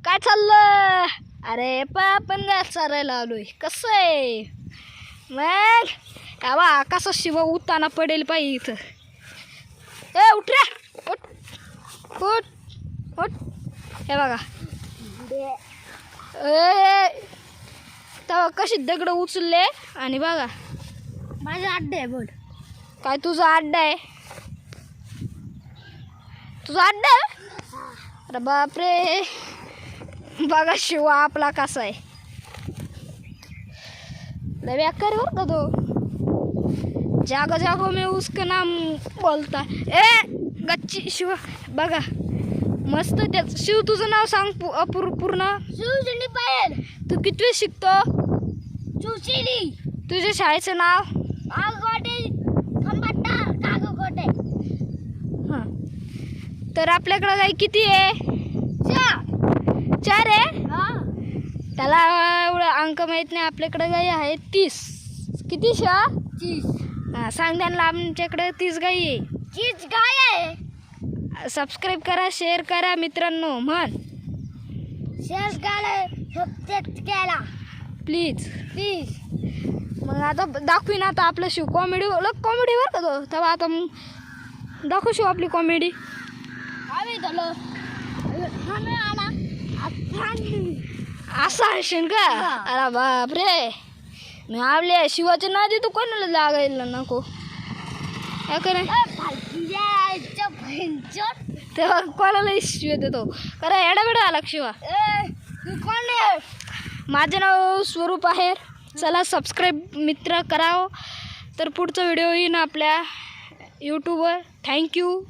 काय चाललं? अरे आपण काय चालायला आलोय. कसं आहे मग? यावा कसा शिव उताना पडेल पाहिजे इथं. ए उठ रे, उठ उठ उठ. हे बघा तेव्हा कशी दगड उचलले आणि बघा माझा अड्डा आहे. बोल काय तुझा अड्डा आहे? तुझा अड्डा आहे? अरे बापरे, बघा शिवा आपला कसा आहे. लय बेकार बरं का तो. जागो जागो में उसका नाम बोलता. ए गच्ची शिवा बघा मस्त. त्याच शिव तुझं नाव सांग पूर्ण. शिवजनी पायल. तू कितवी शिकतो? चुचिली. तुझ्या शाळेचं नाव? आगोटे खंबाटा कागोटे. हां, तर आपल्याकडं गाई किती आहे? 4 आहे. त्याला एवढं अंक माहीत नाही. आपल्याकडे गाई आहे 30. किती शा? 30. हां, सांग त्यांना आमच्याकडे 30 गाई आहे. 30 गाय आहे. सबस्क्राईब करा, शेअर करा मित्रांनो. म्हण शेअर करा, सबस्क्राइब केला प्लीज. प्लीज. मग आता दाखवीन आता आपलं शिव कॉमेडी. कॉमेडी बरं का तो. तेव्हा आता मग दाखवू शिव आपली कॉमेडी. आम्ही झालं आम्ही आला असं हसेन का? अरे बापरे, मी आपल्या शिवाच्या नादी तू कोणाला लागायला नको. काय करे तेव्हा कोणाला शिव देतो. करा एडा बेडा आला शिवा. कोण आहे? माझं नाव स्वरूप आहे. चला सबस्क्राईब मित्र करावं. तर पुढचा व्हिडिओ येईन आपल्या यूट्यूबवर. थँक्यू.